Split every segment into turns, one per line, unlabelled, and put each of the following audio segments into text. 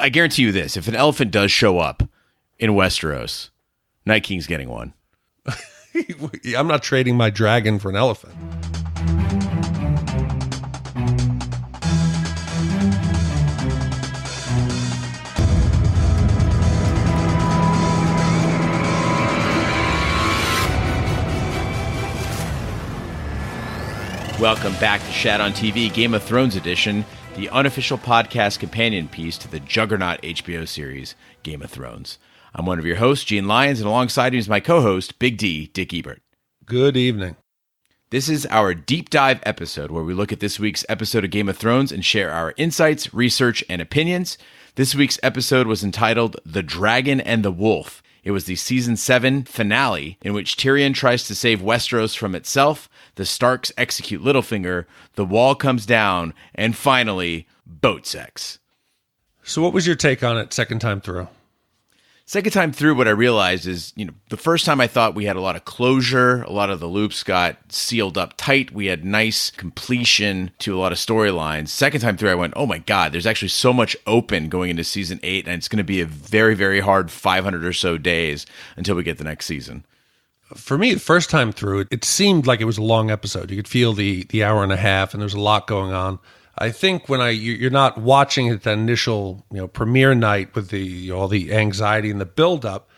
I guarantee you this, if an elephant does show up in Westeros, Night King's getting one.
I'm not trading my dragon for an elephant.
Welcome back to Shat on TV, Game of Thrones edition, the unofficial podcast companion piece to the juggernaut HBO series, Game of Thrones. I'm one of your hosts, Gene Lyons, and alongside me is my co-host, Big D, Dick Qyburn.
Good evening.
This is our deep dive episode where we look at this week's episode of Game of Thrones and share our insights, research, and opinions. This week's episode was entitled The Dragon and the Wolf. It was the Season 7 finale in which Tyrion tries to save Westeros from itself, the Starks execute Littlefinger, the wall comes down, and finally, boat sex.
So what was your take on it second time through?
Second time through, what I realized is, the first time I thought we had a lot of closure, a lot of the loops got sealed up tight, we had nice completion to a lot of storylines. Second time through, I went, oh my God, there's actually so much open going into season 8, and it's going to be a very, very hard 500 or so days until we get the next season.
For me, the first time through, it seemed like it was a long episode. You could feel the hour and a half, and there's a lot going on. I think when you're not watching it that initial premiere night with the all the anxiety and the build-up,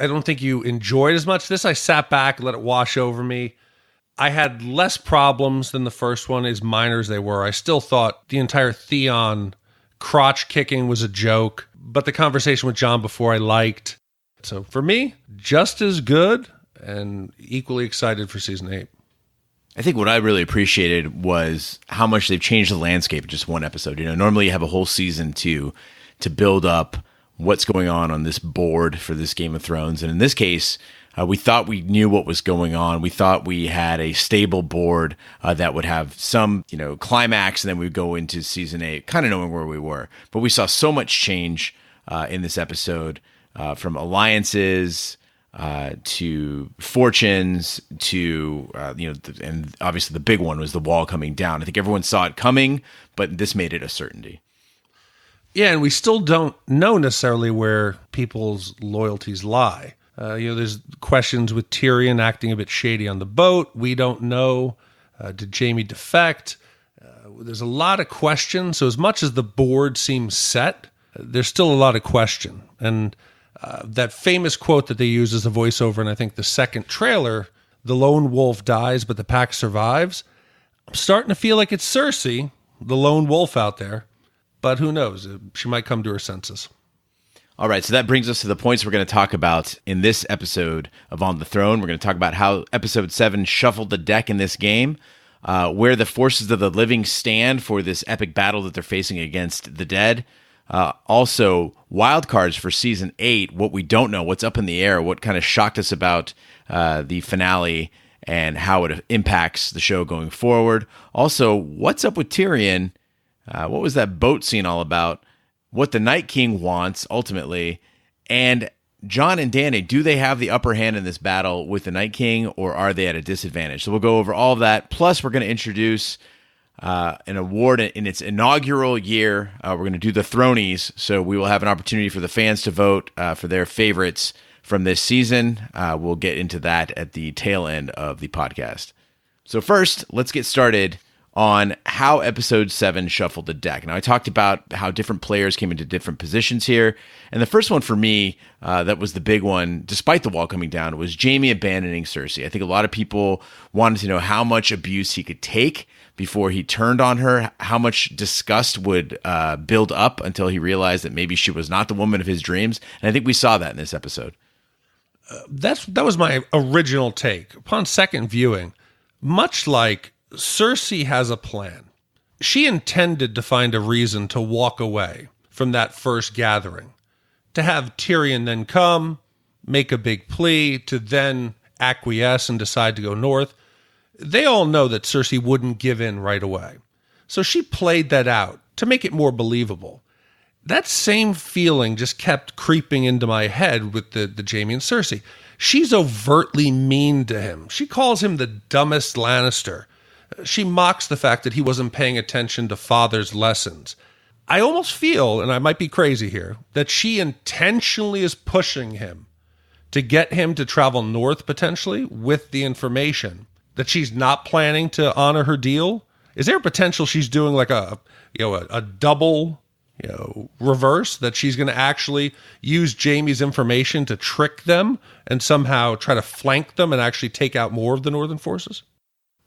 I don't think you enjoyed as much. This I sat back and let it wash over me. I had less problems than the first one, as minor as they were. I still thought the entire Theon crotch kicking was a joke, but the conversation with Jon before I liked. So for me, just as good and equally excited for season 8.
I think what I really appreciated was how much they've changed the landscape in just one episode. Normally you have a whole season to build up what's going on this board for this Game of Thrones. And in this case, we thought we knew what was going on. We thought we had a stable board that would have some, climax, and then we'd go into season 8, kind of knowing where we were. But we saw so much change in this episode, from alliances to fortunes to, and obviously the big one was the wall coming down. I think everyone saw it coming, but this made it a certainty.
Yeah, and we still don't know necessarily where people's loyalties lie. There's questions with Tyrion acting a bit shady on the boat. We don't know. Did Jaime defect? There's a lot of questions. So as much as the board seems set, there's still a lot of question. And that famous quote that they use as a voiceover in, I think, the second trailer, the lone wolf dies, but the pack survives. I'm starting to feel like it's Cersei, the lone wolf out there, but who knows? She might come to her senses.
All right, so that brings us to the points we're going to talk about in this episode of On the Throne. We're going to talk about how Episode 7 shuffled the deck in this game, where the forces of the living stand for this epic battle that they're facing against the dead. Also, wildcards for Season 8, what we don't know, what's up in the air, what kind of shocked us about the finale and how it impacts the show going forward. Also, what's up with Tyrion? What was that boat scene all about? What the Night King wants, ultimately. And Jon and Dany, do they have the upper hand in this battle with the Night King, or are they at a disadvantage? So we'll go over all of that. Plus, we're going to introduce an award in its inaugural year. We're going to do the Thronies, so we will have an opportunity for the fans to vote for their favorites from this season. We'll get into that at the tail end of the podcast. So first, let's get started on how Episode 7 shuffled the deck. Now, I talked about how different players came into different positions here, and the first one for me, that was the big one, despite the wall coming down, was Jaime abandoning Cersei. I think a lot of people wanted to know how much abuse he could take before he turned on her, how much disgust would build up until he realized that maybe she was not the woman of his dreams. And I think we saw that in this episode.
That was my original take. Upon second viewing, much like Cersei has a plan. She intended to find a reason to walk away from that first gathering, to have Tyrion then come, make a big plea, to then acquiesce and decide to go north. They all know that Cersei wouldn't give in right away. So she played that out to make it more believable. That same feeling just kept creeping into my head with the Jaime and Cersei. She's overtly mean to him. She calls him the dumbest Lannister. She mocks the fact that he wasn't paying attention to father's lessons. I almost feel, and I might be crazy here, that she intentionally is pushing him to get him to travel north potentially with the information that she's not planning to honor her deal. Is there a potential she's doing like a double, reverse, that she's going to actually use Jaime's information to trick them and somehow try to flank them and actually take out more of the northern forces?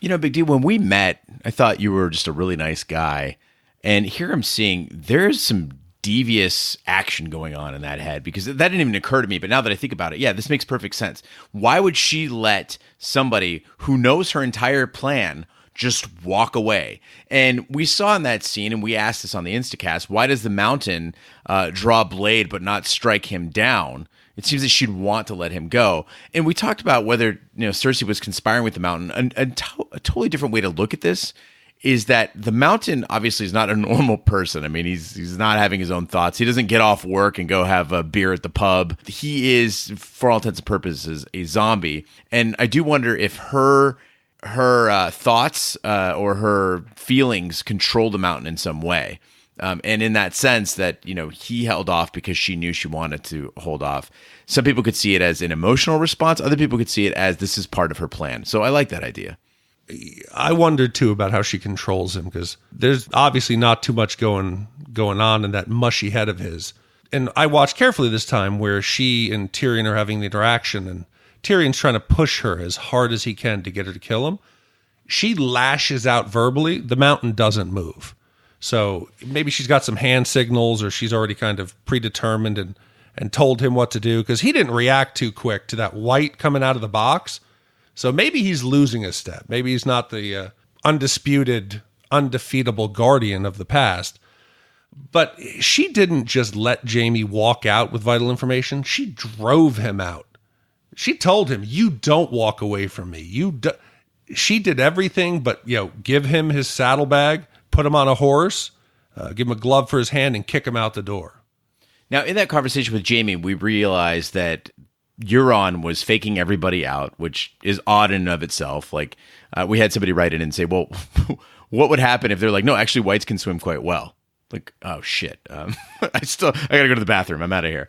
Big D, when we met, I thought you were just a really nice guy. And here I'm seeing there's some devious action going on in that head, because that didn't even occur to me. But now that I think about it, yeah, this makes perfect sense. Why would she let somebody who knows her entire plan just walk away? And we saw in that scene, and we asked this on the Instacast, why does the Mountain draw blade but not strike him down? It seems that she'd want to let him go. And we talked about whether Cersei was conspiring with the Mountain. A totally different way to look at this is that the Mountain obviously is not a normal person. I mean, he's not having his own thoughts. He doesn't get off work and go have a beer at the pub. He is, for all intents and purposes, a zombie. And I do wonder if her thoughts or her feelings control the Mountain in some way. And in that sense that, he held off because she knew she wanted to hold off. Some people could see it as an emotional response. Other people could see it as this is part of her plan. So I like that idea.
I wondered too about how she controls him, because there's obviously not too much going on in that mushy head of his. And I watched carefully this time where she and Tyrion are having the interaction, and Tyrion's trying to push her as hard as he can to get her to kill him. She lashes out verbally. The Mountain doesn't move. So maybe she's got some hand signals, or she's already kind of predetermined and told him what to do, because he didn't react too quick to that white coming out of the box. So maybe he's losing a step. Maybe he's not the undisputed, undefeatable guardian of the past. But she didn't just let Jaime walk out with vital information. She drove him out. She told him, "You don't walk away from me." She did everything but, give him his saddlebag, put him on a horse, give him a glove for his hand, and kick him out the door.
Now, in that conversation with Jaime, we realized that Euron was faking everybody out, which is odd in and of itself. Like, we had somebody write in and say, well, what would happen if they're like, no, actually whites can swim quite well? Like, oh shit. I gotta go to the bathroom. I'm out of here.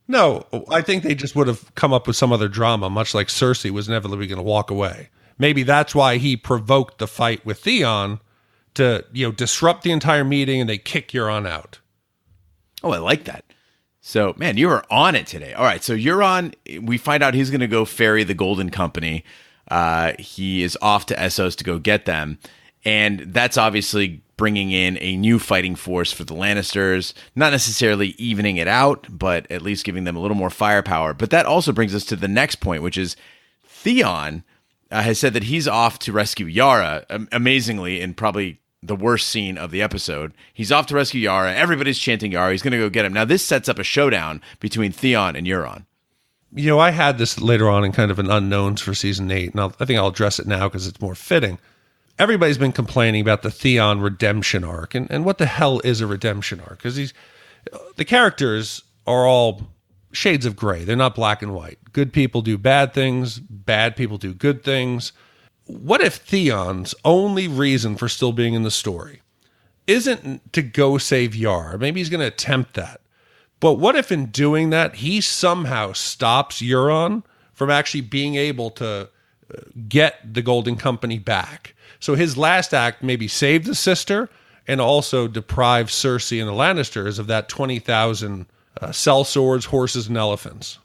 No, I think they just would have come up with some other drama, much like Cersei was inevitably going to walk away. Maybe that's why he provoked the fight with Theon to, disrupt the entire meeting, and they kick Euron out.
Oh, I like that. So, man, you were on it today. All right, so Euron, we find out he's going to go ferry the Golden Company. He is off to Essos to go get them. And that's obviously bringing in a new fighting force for the Lannisters, not necessarily evening it out, but at least giving them a little more firepower. But that also brings us to the next point, which is Theon has said that he's off to rescue Yara, amazingly, in probably the worst scene of the episode. He's off to rescue Yara. Everybody's chanting Yara. He's going to go get him. Now, this sets up a showdown between Theon and Euron.
I had this later on in kind of an unknowns for season 8, and I think I'll address it now because it's more fitting. Everybody's been complaining about the Theon redemption arc, and what the hell is a redemption arc? Because the characters are all shades of gray. They're not black and white. Good people do bad things. Bad people do good things. What if Theon's only reason for still being in the story isn't to go save Yara? Maybe he's going to attempt that. But what if in doing that, he somehow stops Euron from actually being able to get the Golden Company back? So his last act maybe save the sister and also deprive Cersei and the Lannisters of that 20,000 sellswords, horses, and elephants.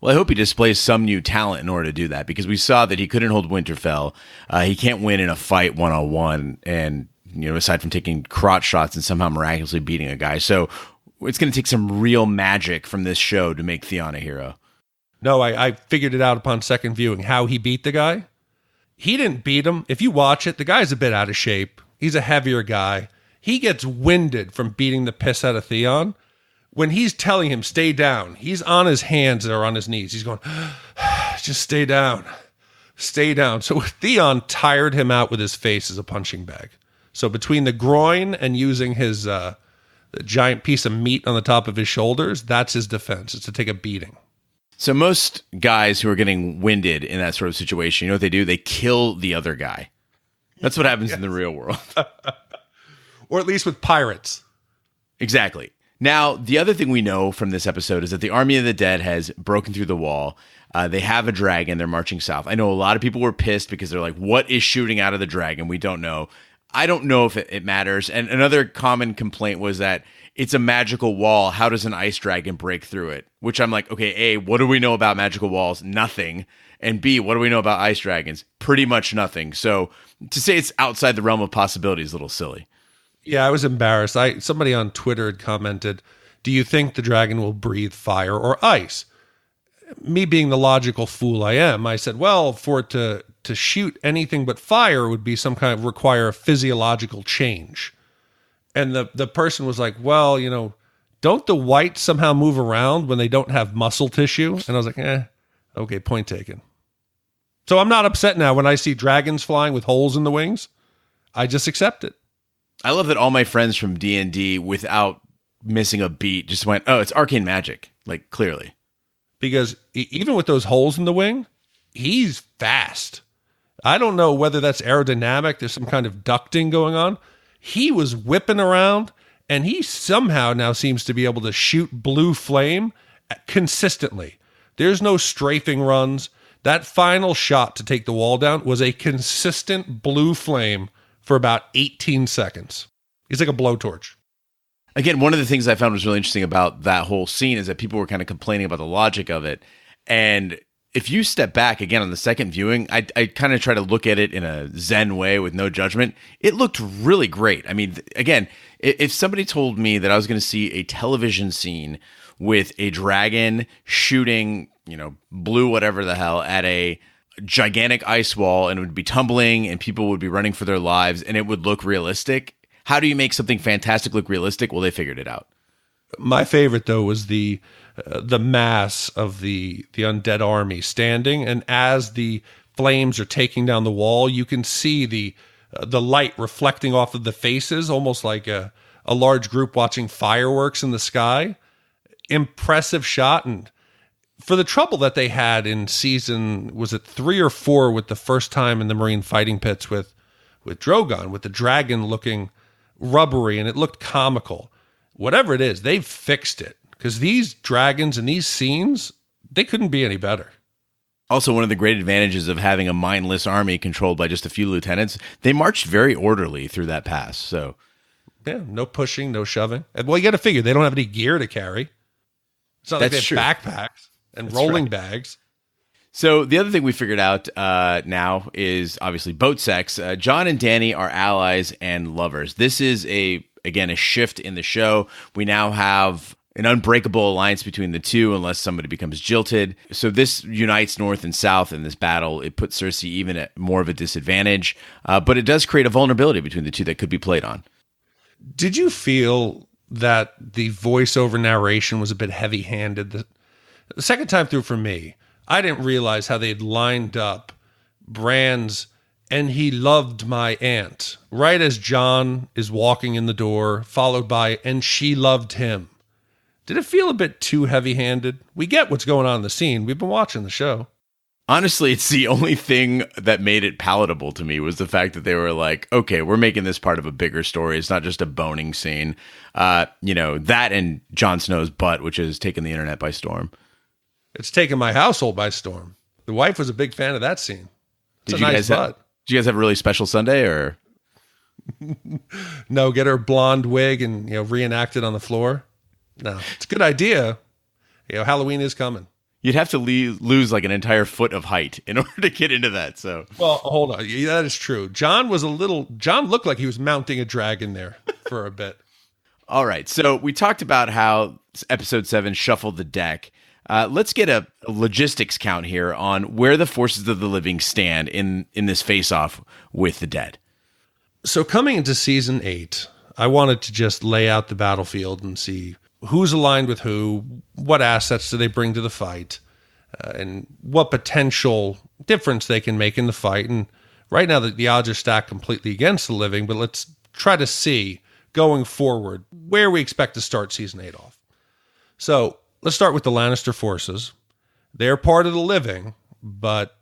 Well, I hope he displays some new talent in order to do that, because we saw that he couldn't hold Winterfell. He can't win in a fight one-on-one, and aside from taking crotch shots and somehow miraculously beating a guy. So it's going to take some real magic from this show to make Theon a hero.
No, I figured it out upon second viewing, how he beat the guy. He didn't beat him. If you watch it, the guy's a bit out of shape. He's a heavier guy. He gets winded from beating the piss out of Theon. When he's telling him, stay down, he's on his hands or on his knees. He's going, just stay down, stay down. So Theon tired him out with his face as a punching bag. So between the groin and using his the giant piece of meat on the top of his shoulders, that's his defense. It's to take a beating.
So most guys who are getting winded in that sort of situation, you know what they do? They kill the other guy. That's what happens in the real world.
Or at least with pirates.
Exactly. Now, the other thing we know from this episode is that the army of the dead has broken through the wall. They have a dragon. They're marching south. I know a lot of people were pissed because they're like, what is shooting out of the dragon? We don't know. I don't know if it matters. And another common complaint was that it's a magical wall. How does an ice dragon break through it? Which I'm like, okay, A, what do we know about magical walls? Nothing. And B, what do we know about ice dragons? Pretty much nothing. So to say it's outside the realm of possibility is a little silly.
Yeah, I was embarrassed. Somebody on Twitter had commented, do you think the dragon will breathe fire or ice? Me being the logical fool I am, I said, well, for it to shoot anything but fire would be some kind of require a physiological change. And the person was like, well, don't the whites somehow move around when they don't have muscle tissue? And I was like, okay, point taken. So I'm not upset now when I see dragons flying with holes in the wings. I just accept it.
I love that all my friends from D&D, without missing a beat, just went, oh, it's arcane magic, like clearly.
Because even with those holes in the wing, he's fast. I don't know whether that's aerodynamic. There's some kind of ducting going on. He was whipping around, and he somehow now seems to be able to shoot blue flame consistently. There's no strafing runs. That final shot to take the wall down was a consistent blue flame for about 18 seconds. He's like a blowtorch.
Again, one of the things I found was really interesting about that whole scene is that people were kind of complaining about the logic of it. And if you step back again on the second viewing, I kind of try to look at it in a Zen way with no judgment. It looked really great. I mean, again, if somebody told me that I was going to see a television scene with a dragon shooting, blue whatever the hell at a gigantic ice wall, and it would be tumbling and people would be running for their lives and it would look realistic. How do you make something fantastic look realistic? Well, they figured it out.
My favorite, though, was the mass of the undead army standing, and as the flames are taking down the wall, you can see the light reflecting off of the faces, almost like a large group watching fireworks in the sky. Impressive shot, and for the trouble that they had in season, was it 3 or 4 with the first time in the Marine fighting pits with Drogon, with the dragon looking rubbery and it looked comical. Whatever it is, they've fixed it, because these dragons and these scenes, they couldn't be any better.
Also, one of the great advantages of having a mindless army controlled by just a few lieutenants, they marched very orderly through that pass. So,
yeah, no pushing, no shoving. Well, you got to figure they don't have any gear to carry. It's not like they have backpacks and rolling bags.
So the other thing we figured out now is obviously boat sex. Jon and Dany are allies and lovers. This is a shift in the show. We now have an unbreakable alliance between the two unless somebody becomes jilted. So this unites North and South in this battle. It puts Cersei even at more of a disadvantage, but it does create a vulnerability between the two that could be played on.
Did you feel that the voiceover narration was a bit heavy-handed? The second time through for me, I didn't realize how they'd lined up Bran's "and he loved my aunt" right as Jon is walking in the door, followed by "and she loved him." Did it feel a bit too heavy-handed? We get what's going on in the scene. We've been watching the show.
Honestly, it's the only thing that made it palatable to me was the fact that they were like, okay, we're making this part of a bigger story. It's not just a boning scene. That and Jon Snow's butt, which has taken the internet by storm.
It's taken my household by storm. The wife was a big fan of that scene. It's a nice butt.
Did you guys have a really special Sunday, or?
No, get her blonde wig and reenact it on the floor. No, it's a good idea. Halloween is coming.
You'd have to lose like an entire foot of height in order to get into that. So,
well, hold on. Yeah, that is true. Jon looked like he was mounting a dragon there for a bit.
All right. So we talked about how episode 7 shuffled the deck. Let's get a logistics count here on where the forces of the living stand in this face-off with the dead.
So coming into season 8, I wanted to just lay out the battlefield and see who's aligned with who, what assets do they bring to the fight, and what potential difference they can make in the fight. And right now the odds are stacked completely against the living, but let's try to see going forward where we expect to start season 8 off. So let's start with the Lannister forces. They're part of the living, but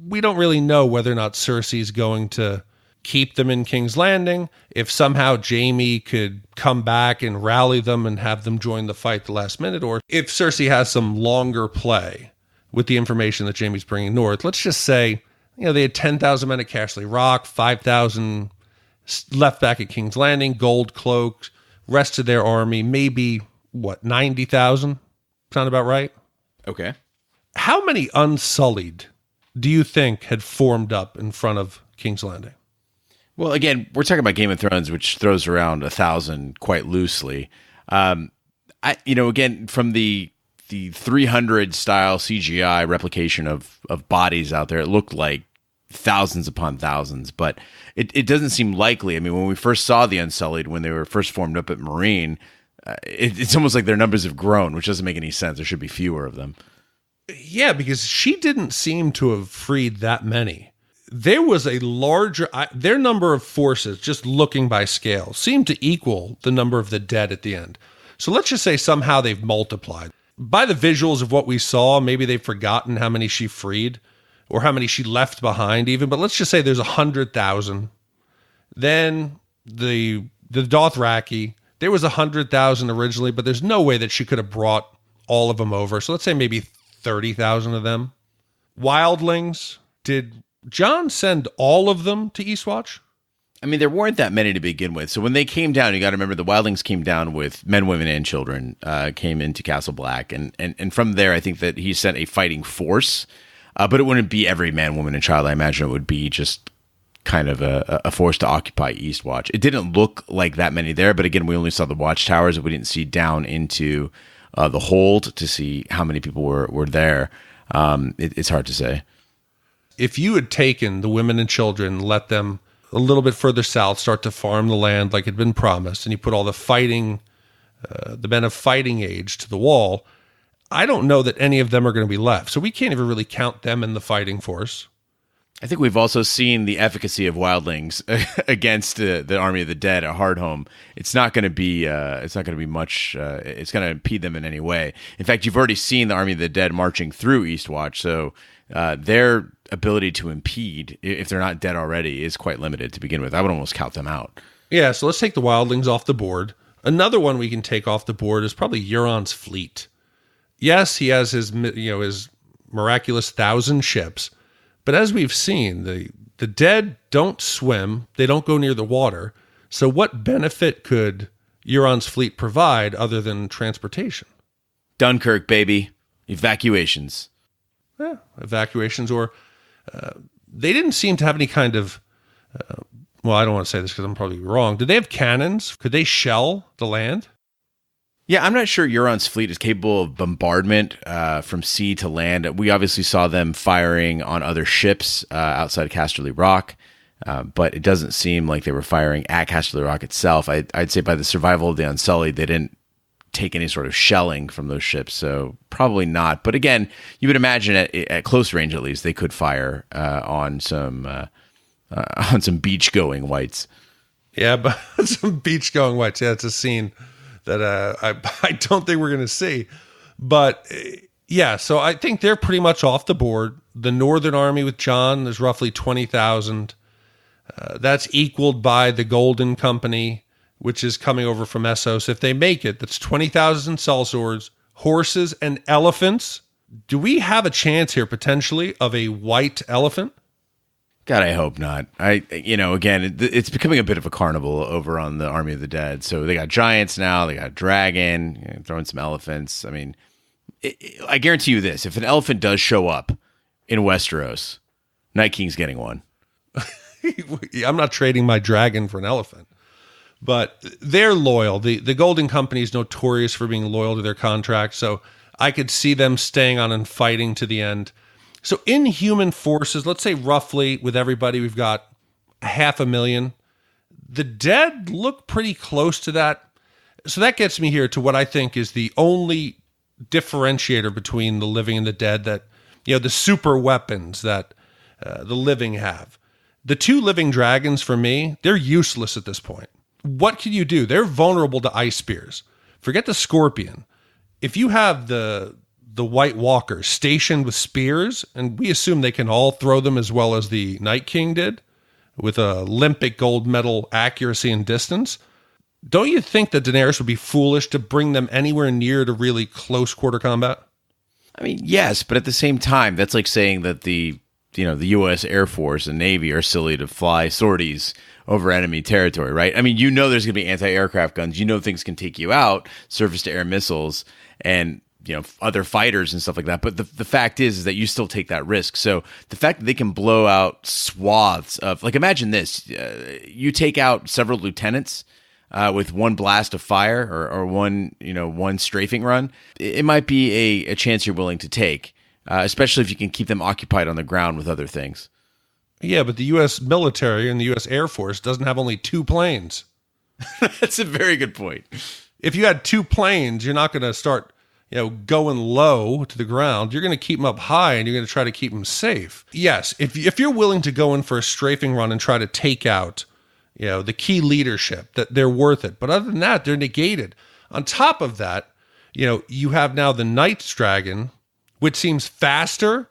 we don't really know whether or not Cersei is going to keep them in King's Landing. If somehow Jaime could come back and rally them and have them join the fight the last minute, or if Cersei has some longer play with the information that Jaime's bringing north, let's just say, they had 10,000 men at Castle Rock, 5,000 left back at King's Landing, gold cloaked, rest of their army, maybe, 90,000? Sound about right?
Okay.
How many Unsullied do you think had formed up in front of King's Landing?
Well, again, we're talking about Game of Thrones, which throws around 1,000 quite loosely. Again, from the 300 style CGI replication of bodies out there, it looked like thousands upon thousands, but it doesn't seem likely. I mean, when we first saw the Unsullied, when they were first formed up at Marine, it's almost like their numbers have grown, which doesn't make any sense. There should be fewer of them.
Yeah, because she didn't seem to have freed that many. There was a larger, their number of forces, just looking by scale, seemed to equal the number of the dead at the end. So let's just say somehow they've multiplied. By the visuals of what we saw, maybe they've forgotten how many she freed, or how many she left behind even, but let's just say there's 100,000. Then the Dothraki, there was 100,000 originally, but there's no way that she could have brought all of them over. So let's say maybe 30,000 of them. Wildlings, did Jon send all of them to Eastwatch?
I mean, there weren't that many to begin with. So when they came down, you got to remember the Wildlings came down with men, women, and children, came into Castle Black. And from there, I think that he sent a fighting force. But it wouldn't be every man, woman, and child. I imagine it would be just kind of a force to occupy Eastwatch. It didn't look like that many there, but again, we only saw the watchtowers. We didn't see down into the hold to see how many people were there. It's hard to say.
If you had taken the women and children, let them a little bit further south, start to farm the land like had been promised, and you put all the fighting, the men of fighting age to the wall, I don't know that any of them are going to be left. So we can't even really count them in the fighting force.
I think we've also seen the efficacy of wildlings against the army of the dead at Hardhome. It's not going to be much. It's going to impede them in any way. In fact, you've already seen the army of the dead marching through Eastwatch, so their ability to impede, if they're not dead already, is quite limited to begin with. I would almost count them out. Yeah.
So let's take the wildlings off the board. Another one we can take off the board is probably Euron's fleet. Yes, he has his miraculous 1,000 ships, but as we've seen, the dead don't swim, they don't go near the water. So what benefit could Euron's fleet provide other than transportation?
Dunkirk, baby. Evacuations.
Yeah, evacuations, or they didn't seem to have any kind of, I don't want to say this because I'm probably wrong. Did they have cannons? Could they shell the land?
Yeah, I'm not sure Euron's fleet is capable of bombardment from sea to land. We obviously saw them firing on other ships outside of Casterly Rock, but it doesn't seem like they were firing at Casterly Rock itself. I'd say by the survival of the Unsullied, they didn't take any sort of shelling from those ships, so probably not. But again, you would imagine at close range, at least, they could fire on some beach-going whites.
Yeah, but some beach-going whites. Yeah, it's a scene that I don't think we're going to see. But yeah, so I think they're pretty much off the board. The Northern Army with Jon, there's roughly 20,000. That's equaled by the Golden Company, which is coming over from Essos. If they make it, that's 20,000 sellswords, horses, and elephants. Do we have a chance here, potentially, of a white elephant?
God, I hope not. Again, it's becoming a bit of a carnival over on the Army of the Dead. So they got giants now, they got dragon, throwing some elephants. I mean, I guarantee you this: if an elephant does show up in Westeros, Night King's getting one.
I'm not trading my dragon for an elephant, but they're loyal. The Golden Company is notorious for being loyal to their contract, so I could see them staying on and fighting to the end. So in human forces, let's say roughly with everybody, we've got 500,000. The dead look pretty close to that. So that gets me here to what I think is the only differentiator between the living and the dead, that, the super weapons that the living have. The two living dragons, for me, they're useless at this point. What can you do? They're vulnerable to ice spears. Forget the scorpion. If you have the White Walkers stationed with spears, and we assume they can all throw them as well as the Night King did, with a Olympic gold medal accuracy and distance. Don't you think that Daenerys would be foolish to bring them anywhere near to really close quarter combat?
I mean, yes, but at the same time, that's like saying that the U.S. Air Force and Navy are silly to fly sorties over enemy territory, right? I mean, there's going to be anti-aircraft guns. Things can take you out, surface-to-air missiles, and other fighters and stuff like that. But the fact is that you still take that risk. So the fact that they can blow out swaths of, like, imagine this: you take out several lieutenants with one blast of fire or one strafing run. It might be a chance you're willing to take, especially if you can keep them occupied on the ground with other things.
Yeah, but the U.S. military and the U.S. Air Force doesn't have only 2 planes.
That's a very good point.
If you had 2 planes, you're not going to start going low to the ground. You're going to keep them up high, and you're going to try to keep them safe. Yes, if you're willing to go in for a strafing run and try to take out the key leadership, that they're worth it. But other than that, they're negated. On top of that, you have now the Night's Dragon, which seems faster,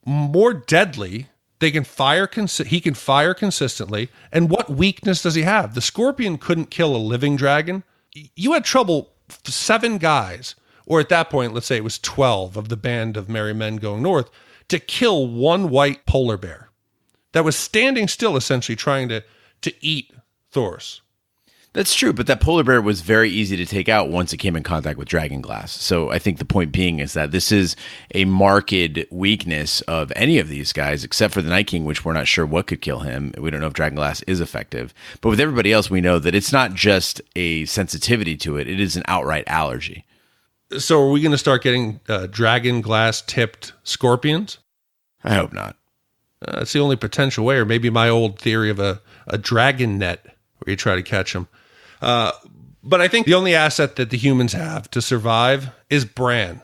more deadly. He can fire consistently. And what weakness does he have? The Scorpion couldn't kill a living dragon. You had trouble 7 guys, or at that point, let's say it was 12 of the band of merry men going north, to kill one white polar bear that was standing still, essentially trying to eat Thoros.
That's true, but that polar bear was very easy to take out once it came in contact with dragon glass. So I think the point being is that this is a marked weakness of any of these guys, except for the Night King, which we're not sure what could kill him. We don't know if dragon glass is effective. But with everybody else, we know that it's not just a sensitivity to it. It is an outright allergy.
So are we going to start getting dragon glass tipped scorpions?
I hope not.
That's the only potential way, or maybe my old theory of a dragon net where you try to catch them. But I think the only asset that the humans have to survive is Bran.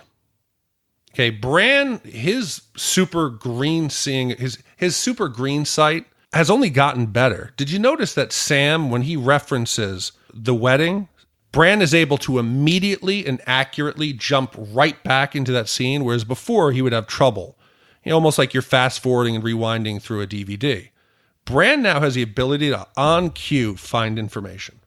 Okay, Bran, his super green seeing, his super green sight has only gotten better. Did you notice that Sam, when he references the wedding, Bran is able to immediately and accurately jump right back into that scene, whereas before he would have trouble. Almost like you're fast forwarding and rewinding through a DVD. Bran now has the ability to, on cue, find information.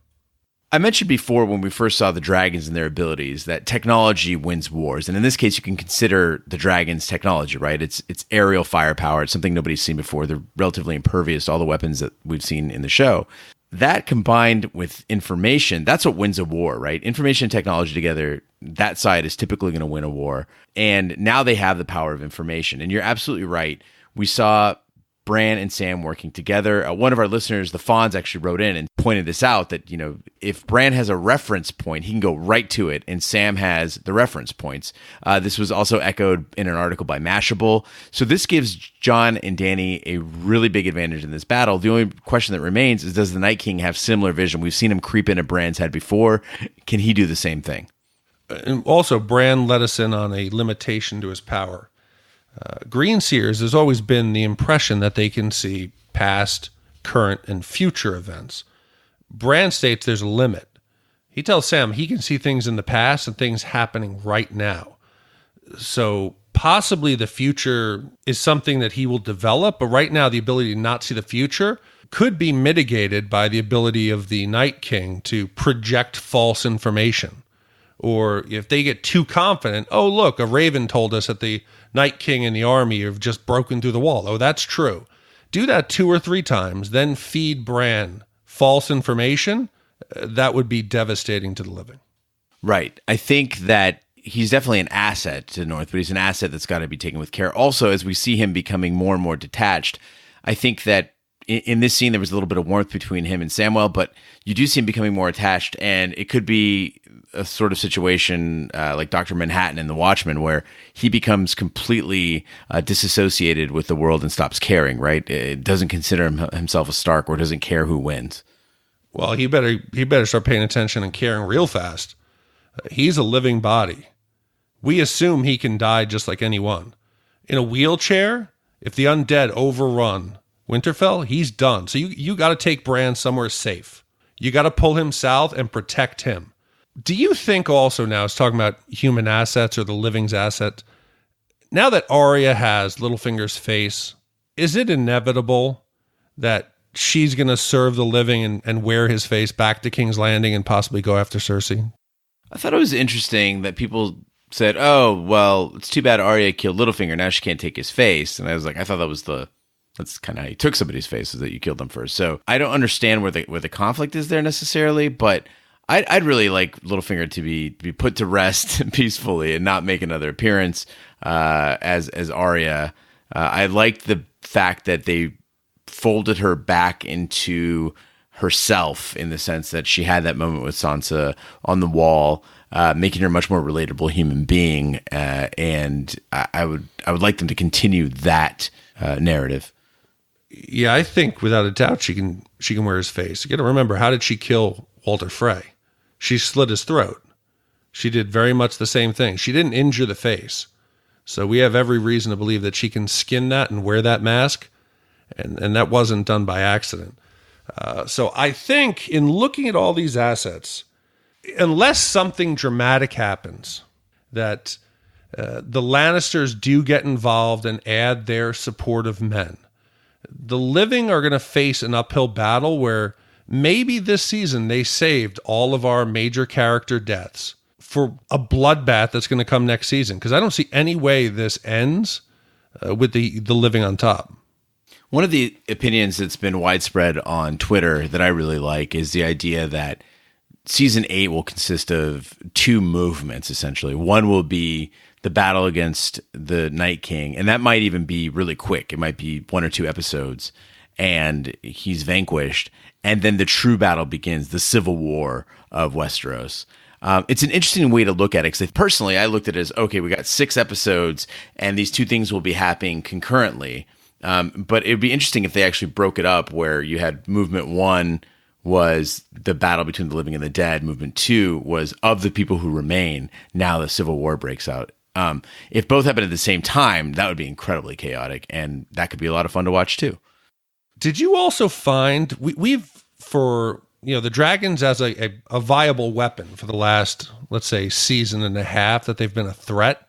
I mentioned before when we first saw the dragons and their abilities that technology wins wars. And in this case, you can consider the dragons technology, right? It's aerial firepower. It's something nobody's seen before. They're relatively impervious to all the weapons that we've seen in the show. That combined with information, that's what wins a war, right? Information and technology together, that side is typically going to win a war. And now they have the power of information. And you're absolutely right. We saw Bran and Sam working together. One of our listeners, the Fonz, actually wrote in and pointed this out, that if Bran has a reference point, he can go right to it, and Sam has the reference points. This was also echoed in an article by Mashable. So this gives Jon and Dany a really big advantage in this battle. The only question that remains is, does the Night King have similar vision? We've seen him creep into Bran's head before. Can he do the same thing?
And also, Bran let us in on a limitation to his power. Green Seers, there's always been the impression that they can see past, current, and future events. Bran states there's a limit. He tells Sam he can see things in the past and things happening right now. So possibly the future is something that he will develop, but right now the ability to not see the future could be mitigated by the ability of the Night King to project false information. Or if they get too confident, oh, look, a raven told us that the Night King and the army have just broken through the wall. Oh, that's true. Do that 2 or 3 times, then feed Bran false information. That would be devastating to the living. Right.
I think that he's definitely an asset to the North, but he's an asset that's got to be taken with care. Also, as we see him becoming more and more detached, I think that in this scene, there was a little bit of warmth between him and Samwell, but you do see him becoming more attached, and it could be a sort of situation like Dr. Manhattan in The Watchmen, where he becomes completely disassociated with the world and stops caring, right? It doesn't consider himself a Stark, or doesn't care who wins.
Well, he better start paying attention and caring real fast. He's a living body. We assume he can die just like anyone. In a wheelchair, if the undead overrun Winterfell, he's done. So you got to take Bran somewhere safe. You got to pull him south and protect him. Do you think also, now it's talking about human assets or the living's assets, now that Arya has Littlefinger's face, is it inevitable that she's going to serve the living and wear his face back to King's Landing and possibly go after Cersei?
I thought it was interesting that people said, "Oh, well, it's too bad Arya killed Littlefinger. Now she can't take his face." And I was like, I thought that's kind of how you took somebody's face, is that you killed them first. So I don't understand where the conflict is there necessarily, but I'd really like Littlefinger to be put to rest peacefully and not make another appearance as Arya. I liked the fact that they folded her back into herself, in the sense that she had that moment with Sansa on the wall, making her a much more relatable human being. And I would like them to continue that narrative.
Yeah, I think without a doubt she can wear his face. You got to remember, how did she kill Walter Frey? She slit his throat. She did very much the same thing. She didn't injure the face. So we have every reason to believe that she can skin that and wear that mask. And that wasn't done by accident. So I think in looking at all these assets, unless something dramatic happens, that the Lannisters do get involved and add their supportive men, the living are going to face an uphill battle where maybe this season they saved all of our major character deaths for a bloodbath that's going to come next season. Because I don't see any way this ends with the living on top.
One of the opinions that's been widespread on Twitter that I really like is the idea that season 8 will consist of two movements, essentially. One will be the battle against the Night King, and that might even be really quick. It might be 1 or 2 episodes, and he's vanquished. And then the true battle begins, the civil war of Westeros. It's an interesting way to look at it, because personally, I looked at it as, okay, we got 6 episodes, and these two things will be happening concurrently. But it'd be interesting if they actually broke it up, where you had movement 1 was the battle between the living and the dead. Movement 2 was of the people who remain. Now the civil war breaks out. If both happen at the same time, that would be incredibly chaotic, and that could be a lot of fun to watch too.
Did you also find we've for the dragons as a viable weapon for the last, let's say, season and a half that they've been a threat?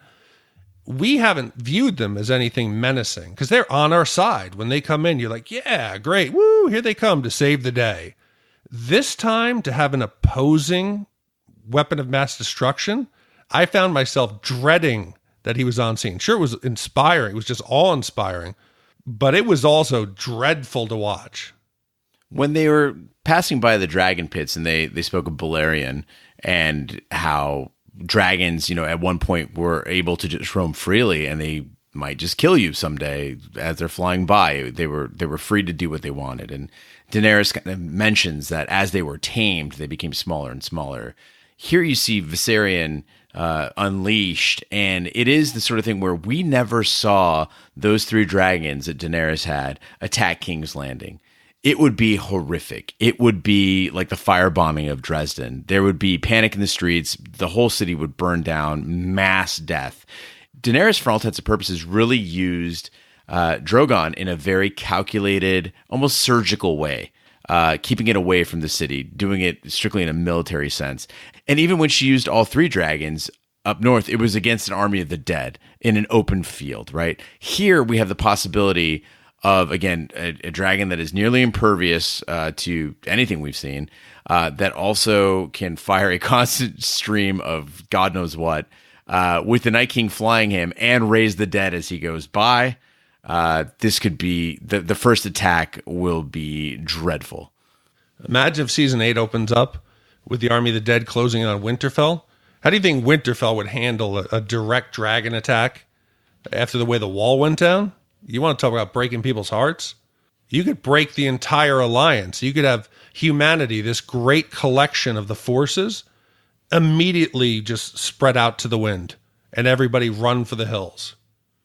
We haven't viewed them as anything menacing, because they're on our side. When they come in, you're like, yeah, great. Woo, here they come to save the day. This time, to have an opposing weapon of mass destruction, I found myself dreading that he was on scene. Sure, it was inspiring. It was just awe-inspiring, but it was also dreadful to watch.
When they were passing by the dragon pits and they spoke of Balerion and how dragons, at one point were able to just roam freely, and they might just kill you someday as they're flying by. They were free to do what they wanted. And Daenerys kind of mentions that as they were tamed, they became smaller and smaller. Here you see Viserion unleashed, and it is the sort of thing where we never saw those 3 dragons that Daenerys had attack King's Landing. It would be horrific. It would be like the firebombing of Dresden. There would be panic in the streets. The whole city would burn down, mass death. Daenerys, for all intents and purposes, really used Drogon in a very calculated, almost surgical way, keeping it away from the city, doing it strictly in a military sense. And even when she used all 3 dragons up north, it was against an army of the dead in an open field, right? Here we have the possibility of, again, a dragon that is nearly impervious to anything we've seen, that also can fire a constant stream of God knows what, with the Night King flying him, and raise the dead as he goes by. This could be, the first attack will be dreadful.
Imagine if season 8 opens up with the army of the dead closing in on Winterfell. How do you think Winterfell would handle a direct dragon attack after the way the wall went down? You want to talk about breaking people's hearts? You could break the entire alliance. You could have humanity, this great collection of the forces, immediately just spread out to the wind, and everybody run for the hills.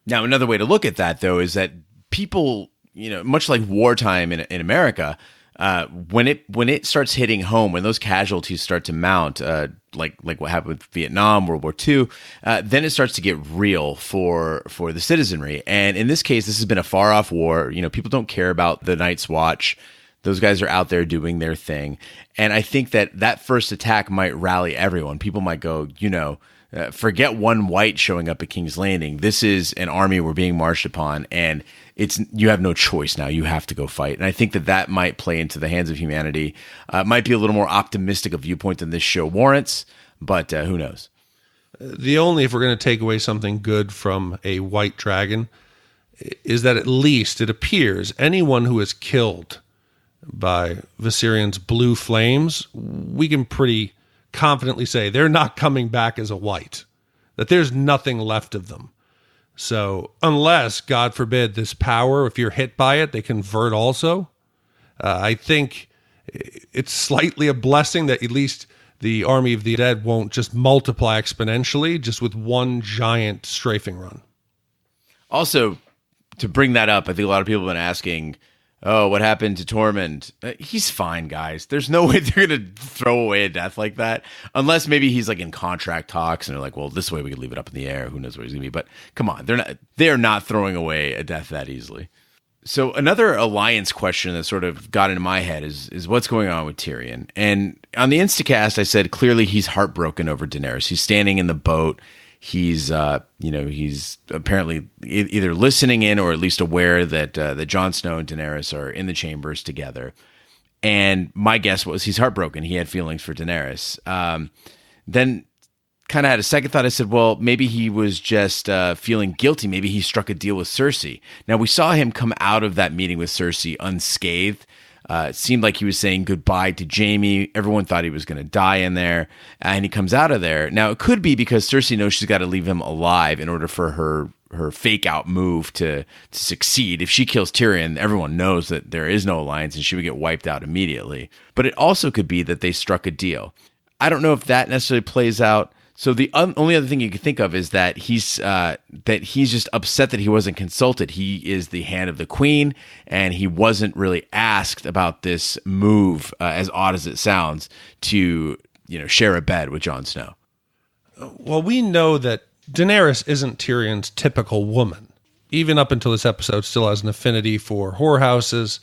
Now, another way to look at that, though, is that people, much like wartime in America, when it starts hitting home, when those casualties start to mount, like what happened with Vietnam, World War II, then it starts to get real for the citizenry. And in this case, this has been a far off war. People don't care about the Night's Watch. Those guys are out there doing their thing. And I think that first attack might rally everyone. People might go, forget one white showing up at King's Landing. This is an army we're being marched upon, and you have no choice now. You have to go fight. And I think that might play into the hands of humanity. It might be a little more optimistic a viewpoint than this show warrants, but who knows?
If we're going to take away something good from a white dragon, is that at least it appears anyone who is killed by Viserion's blue flames, we can pretty confidently say they're not coming back as a white, that there's nothing left of them. So unless, God forbid, this power, if you're hit by it, they convert also, I think it's slightly a blessing that at least the army of the dead won't just multiply exponentially just with one giant strafing run.
Also, to bring that up, I think a lot of people have been asking, oh, what happened to Tormund? He's fine, guys. There's no way they're going to throw away a death like that. Unless maybe he's like in contract talks and they're like, well, this way we could leave it up in the air. Who knows where he's going to be? But come on, they're not throwing away a death that easily. So another alliance question that sort of got into my head is what's going on with Tyrion? And on the Instacast, I said clearly he's heartbroken over Daenerys. He's standing in the boat. He's apparently either listening in or at least aware that Jon Snow and Daenerys are in the chambers together. And my guess was he's heartbroken. He had feelings for Daenerys. Then kind of had a second thought. I said, well, maybe he was just feeling guilty. Maybe he struck a deal with Cersei. Now, we saw him come out of that meeting with Cersei unscathed. It seemed like he was saying goodbye to Jaime. Everyone thought he was going to die in there, and he comes out of there. Now, it could be because Cersei knows she's got to leave him alive in order for her fake out move to succeed. If she kills Tyrion, everyone knows that there is no alliance, and she would get wiped out immediately. But it also could be that they struck a deal. I don't know if that necessarily plays out. So the only other thing you can think of is that he's just upset that he wasn't consulted. He is the hand of the queen, and he wasn't really asked about this move, as odd as it sounds, to share a bed with Jon Snow.
Well, we know that Daenerys isn't Tyrion's typical woman. Even up until this episode, still has an affinity for whorehouses.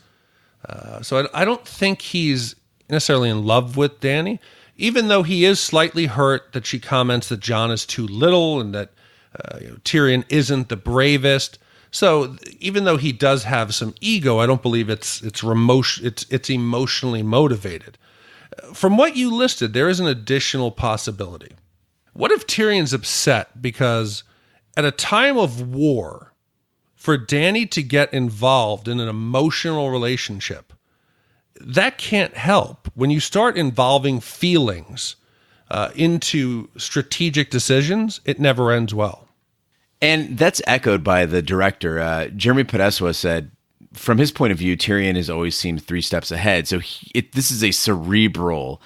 So I don't think he's necessarily in love with Dany. Even though he is slightly hurt that she comments that Jon is too little and that Tyrion isn't the bravest. So even though he does have some ego, I don't believe it's emotionally motivated. From what you listed, there is an additional possibility. What if Tyrion's upset because at a time of war, for Dany to get involved in an emotional relationship, that can't help. When you start involving feelings into strategic decisions, it never ends well.
And that's echoed by the director. Jeremy Podeswa said, from his point of view, Tyrion has always seemed 3 steps ahead. So this is a cerebral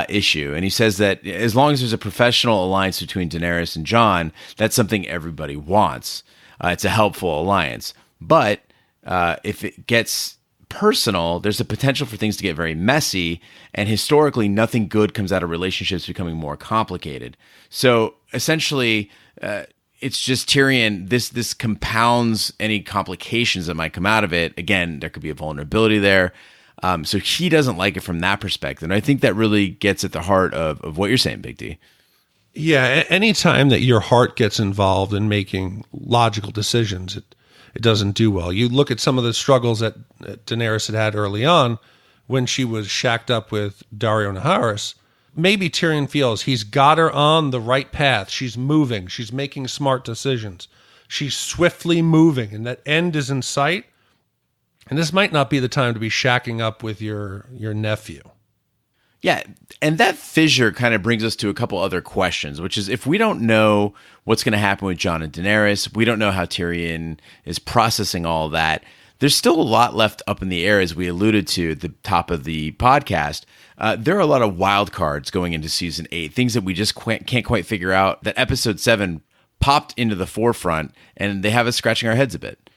issue. And he says that as long as there's a professional alliance between Daenerys and Jon, that's something everybody wants. It's a helpful alliance. But if it gets personal, there's a potential for things to get very messy, and historically nothing good comes out of relationships becoming more complicated. So essentially it's just Tyrion, this compounds any complications that might come out of it. Again, there could be a vulnerability there, so he doesn't like it from that perspective, and I think that really gets at the heart of what you're saying, Big D.
Yeah, anytime that your heart gets involved in making logical decisions, it doesn't do well. You look at some of the struggles that Daenerys had early on when she was shacked up with Daario Naharis. Maybe Tyrion feels he's got her on the right path. She's moving. She's making smart decisions. She's swiftly moving, and that end is in sight. And this might not be the time to be shacking up with your nephew.
Yeah, and that fissure kind of brings us to a couple other questions, which is if we don't know what's going to happen with Jon and Daenerys, we don't know how Tyrion is processing all that, there's still a lot left up in the air, as we alluded to at the top of the podcast. There are a lot of wild cards going into Season 8, things that we just can't quite figure out, that Episode 7 popped into the forefront, and they have us scratching our heads a bit.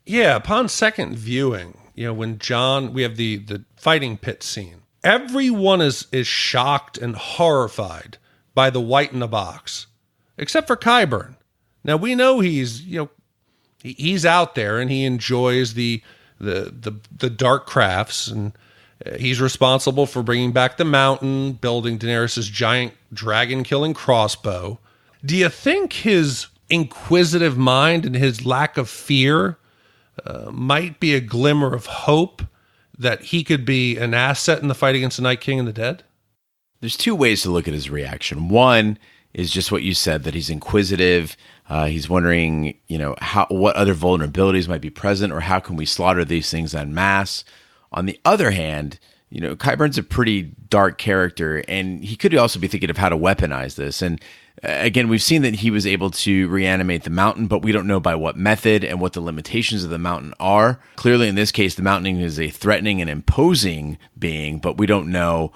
Yeah, upon second viewing, when Jon, we have the fighting pit scene, everyone is shocked and horrified by the white in the box, except for Qyburn. Now we know he's out there and he enjoys the dark crafts, and he's responsible for bringing back the mountain, building Daenerys' giant dragon-killing crossbow. Do you think his inquisitive mind and his lack of fear might be a glimmer of hope that he could be an asset in the fight against the Night King and the dead?
There's two ways to look at his reaction. One is just what you said, that he's inquisitive. He's wondering, what other vulnerabilities might be present, or how can we slaughter these things en masse. On the other hand, Qyburn's a pretty dark character, and he could also be thinking of how to weaponize this. And again, we've seen that he was able to reanimate the mountain, but we don't know by what method and what the limitations of the mountain are. Clearly, in this case, the mountain is a threatening and imposing being, but we don't know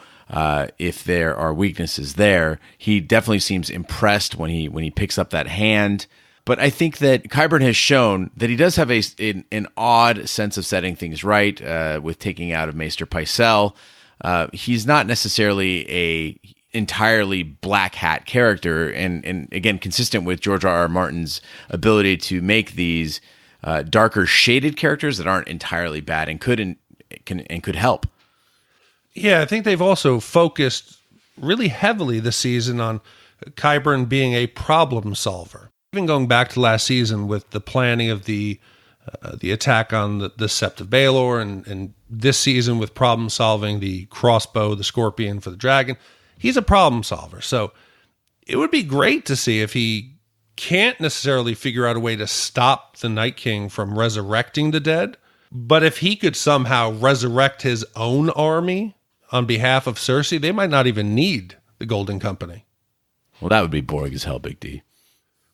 if there are weaknesses there. He definitely seems impressed when he picks up that hand. But I think that Qyburn has shown that he does have an odd sense of setting things right with taking out of Maester Pycelle. He's not necessarily a entirely black hat character, and again, consistent with George R.R. Martin's ability to make these darker shaded characters that aren't entirely bad and could help.
Yeah, I think they've also focused really heavily this season on Qyburn being a problem solver. Even going back to last season with the planning of the attack on the Sept of Baelor, and this season with problem solving the crossbow, the scorpion for the dragon. He's a problem solver. So it would be great to see if he can't necessarily figure out a way to stop the Night King from resurrecting the dead, but if he could somehow resurrect his own army on behalf of Cersei, they might not even need the Golden Company.
Well, that would be boring as hell, Big D.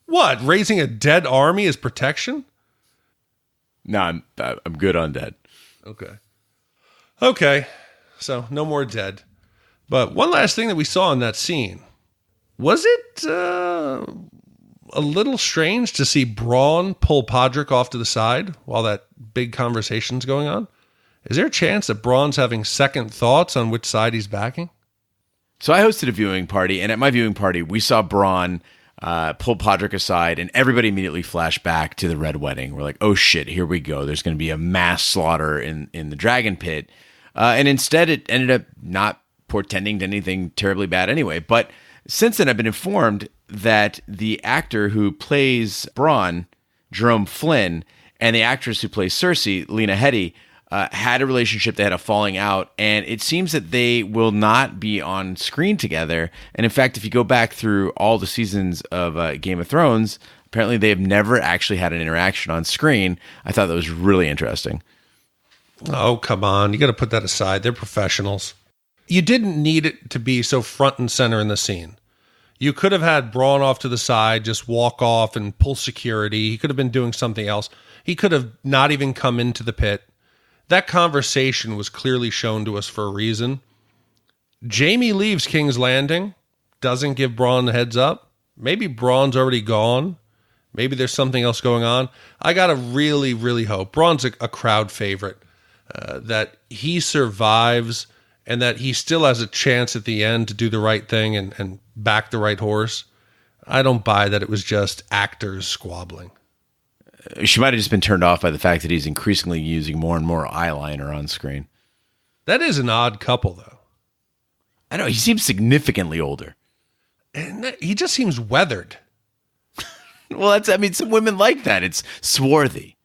What? Raising a dead army as protection?
No, I'm good on dead.
Okay. So no more dead. But one last thing that we saw in that scene. Was it a little strange to see Bronn pull Podrick off to the side while that big conversation's going on? Is there a chance that Bronn's having second thoughts on which side he's backing?
So I hosted a viewing party, and at my viewing party, we saw Bronn pull Podrick aside, and everybody immediately flashed back to the Red Wedding. We're like, oh shit, here we go. There's going to be a mass slaughter in the Dragon Pit. And instead, it ended up not portending to anything terribly bad anyway. But since then, I've been informed that the actor who plays Bronn, Jerome Flynn, and the actress who plays Cersei, Lena Headey, had a relationship. They had a falling out, and it seems that they will not be on screen together. And in fact, if you go back through all the seasons of Game of Thrones, apparently they have never actually had an interaction on screen. I thought that was really interesting.
Oh, come on. You got to put that aside. They're professionals. You didn't need it to be so front and center in the scene. You could have had Bronn off to the side, just walk off and pull security. He could have been doing something else. He could have not even come into the pit. That conversation was clearly shown to us for a reason. Jaime leaves King's Landing, doesn't give Bronn the heads up. Maybe Bronn's already gone. Maybe there's something else going on. I got to really, really hope. Bronn's a crowd favorite, that he survives and that he still has a chance at the end to do the right thing and back the right horse. I don't buy that it was just actors squabbling.
She might have just been turned off by the fact that he's increasingly using more and more eyeliner on screen.
That is an odd couple, though.
I know, he seems significantly older.
And he just seems weathered.
Well, some women like that. It's swarthy.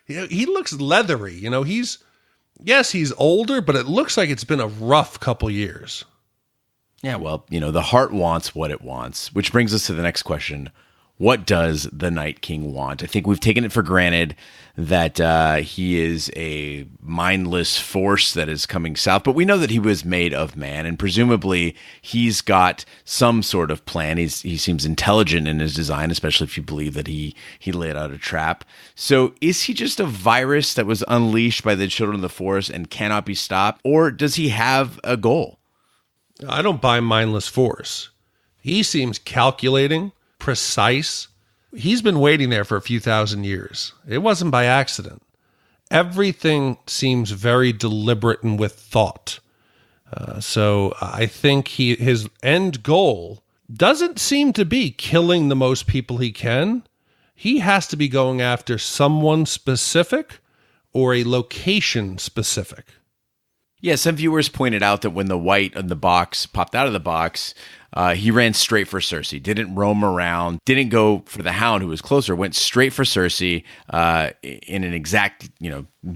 He looks leathery. He's older, but it looks like it's been a rough couple years.
Yeah, well, the heart wants what it wants, which brings us to the next question. What does the Night King want? I think we've taken it for granted that he is a mindless force that is coming south, but we know that he was made of man, and presumably he's got some sort of plan. He seems intelligent in his design, especially if you believe that he laid out a trap. So is he just a virus that was unleashed by the children of the forest and cannot be stopped, or does he have a goal?
I don't buy mindless force. He seems calculating, precise. He's been waiting there for a few thousand years. It wasn't by accident. Everything seems very deliberate and with thought. So I think his end goal doesn't seem to be killing the most people he can. He has to be going after someone specific or a location specific.
Yeah, some viewers pointed out that when the white on the box popped out of the box, he ran straight for Cersei, didn't roam around, didn't go for the Hound, who was closer, went straight for Cersei in an exact,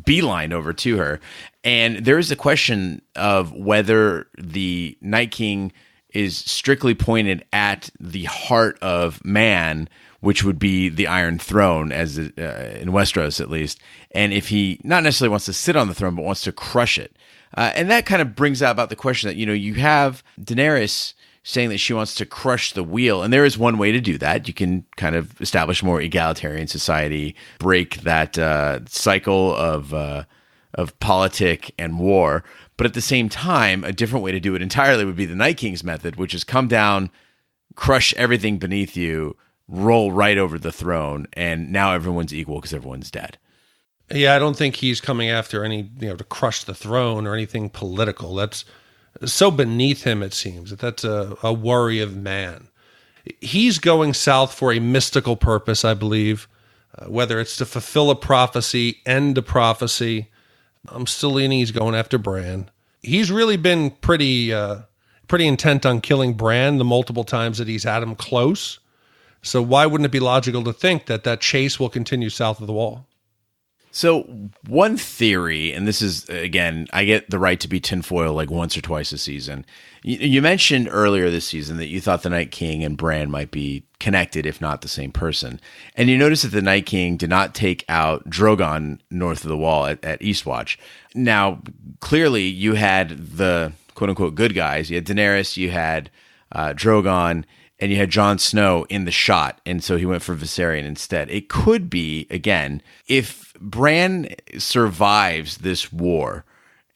beeline over to her. And there is a question of whether the Night King is strictly pointed at the heart of man, which would be the Iron Throne, as in Westeros at least, and if he not necessarily wants to sit on the throne, but wants to crush it. And that kind of brings out about the question that, you have Daenerys saying that she wants to crush the wheel, and there is one way to do that. You can kind of establish a more egalitarian society, break that cycle of politic and war. But at the same time, a different way to do it entirely would be the Night King's method, which is come down, crush everything beneath you, roll right over the throne, and now everyone's equal because everyone's dead.
Yeah, I don't think he's coming after any, to crush the throne or anything political. That's so beneath him, it seems. That's a worry of man. He's going south for a mystical purpose, I believe, whether it's to fulfill a prophecy, end a prophecy. I'm still leaning he's going after Bran. He's really been pretty intent on killing Bran the multiple times that he's had him close. So why wouldn't it be logical to think that chase will continue south of the Wall?
So one theory, and this is, again, I get the right to be tinfoil like once or twice a season. You mentioned earlier this season that you thought the Night King and Bran might be connected, if not the same person. And you notice that the Night King did not take out Drogon north of the Wall at Eastwatch. Now, clearly you had the quote-unquote good guys. You had Daenerys, you had Drogon, and you had Jon Snow in the shot, and so he went for Viserion instead. It could be, again, if Bran survives this war,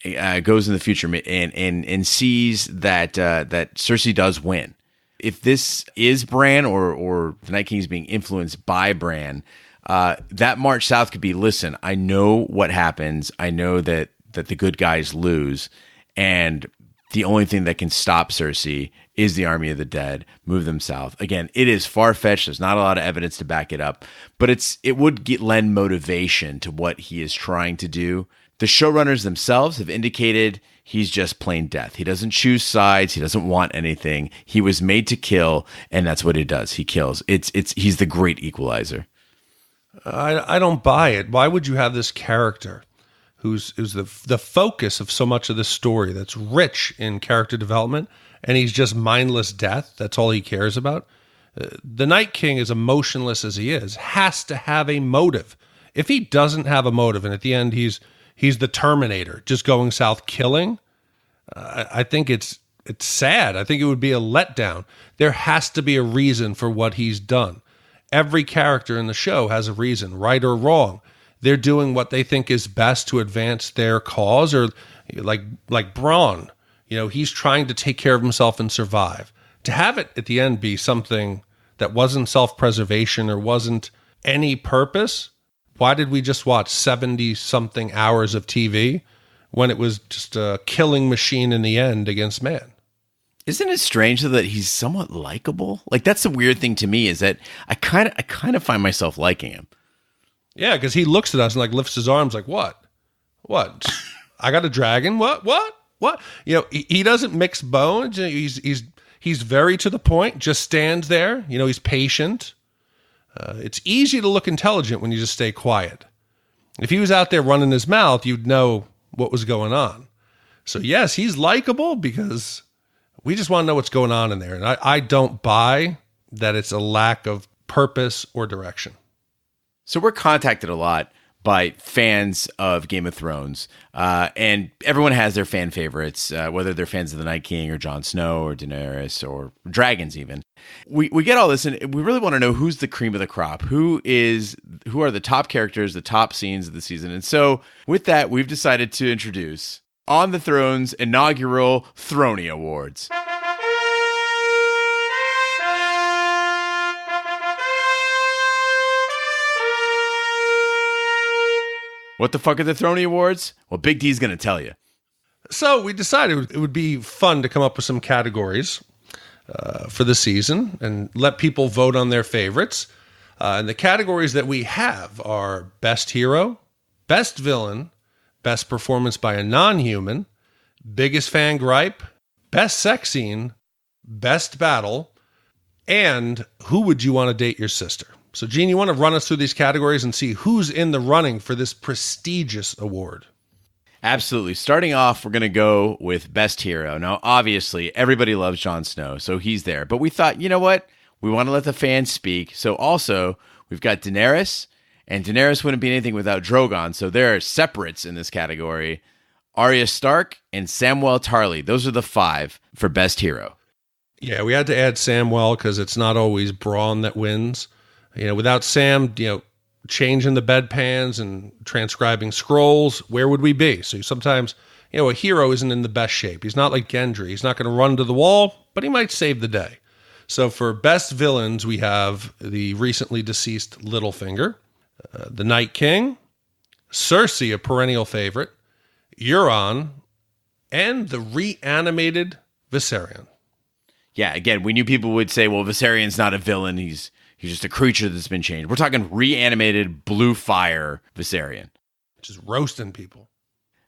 goes in the future and sees that Cersei does win. If this is Bran or the Night King is being influenced by Bran, that march south could be, listen, I know what happens. I know that the good guys lose, and the only thing that can stop Cersei is the army of the dead. Move them south. Again, it is far-fetched. There's not a lot of evidence to back it up, but it would lend motivation to what he is trying to do. The showrunners themselves have indicated he's just plain death. He doesn't choose sides. He doesn't want anything. He was made to kill, and that's what he does. He kills. He's the great equalizer.
I don't buy it. Why would you have this character who's the focus of so much of the story, that's rich in character development, and he's just mindless death? That's all he cares about. The Night King, as emotionless as he is, has to have a motive. If he doesn't have a motive, and at the end he's the Terminator, just going south killing, I think it's sad. I think it would be a letdown. There has to be a reason for what he's done. Every character in the show has a reason, right or wrong. They're doing what they think is best to advance their cause, or like Bronn, he's trying to take care of himself and survive. To have it at the end be something that wasn't self-preservation or wasn't any purpose, why did we just watch 70-something hours of TV when it was just a killing machine in the end against man?
Isn't it strange though that he's somewhat likable? Like, that's the weird thing to me, is that I kind of find myself liking him.
Yeah, because he looks at us and lifts his arms like, what? I got a dragon? What? He doesn't mix bones. He's very to the point, just stands there. He's patient. It's easy to look intelligent when you just stay quiet. If he was out there running his mouth, you'd know what was going on. So yes, he's likable because we just want to know what's going on in there. And I don't buy that it's a lack of purpose or direction.
So we're contacted a lot by fans of Game of Thrones, and everyone has their fan favorites, whether they're fans of the Night King or Jon Snow or Daenerys or dragons even. We get all this, and we really want to know who's the cream of the crop, who are the top characters, the top scenes of the season. And so with that, we've decided to introduce On The Throne's inaugural Thronie Awards. What the fuck are the Thronie Awards? Well, Big D's going to tell you.
So we decided it would be fun to come up with some categories for the season and let people vote on their favorites. And the categories that we have are Best Hero, Best Villain, Best Performance by a Non-Human, Biggest Fan Gripe, Best Sex Scene, best battle, and who would you want to date your sister? So, Gene, you want to run us through these categories and see who's in the running for this prestigious award?
Absolutely. Starting off, we're going to go with Best Hero. Now, obviously, everybody loves Jon Snow, so he's there. But we thought, you know what? We want to let the fans speak. So also, we've got Daenerys, and Daenerys wouldn't be anything without Drogon, so there are separates in this category. Arya Stark and Samwell Tarly. Those are the 5 for Best Hero.
Yeah, we had to add Samwell because it's not always Braun that wins. Without Sam, changing the bedpans and transcribing scrolls, where would we be? So sometimes, a hero isn't in the best shape. He's not like Gendry. He's not going to run to the wall, but he might save the day. So for best villains, we have the recently deceased Littlefinger, the Night King, Cersei, a perennial favorite, Euron, and the reanimated Viserion.
Yeah, again, we knew people would say, well, Viserion's not a villain. He's just a creature that's been changed. We're talking reanimated blue fire Viserion.
Just roasting people.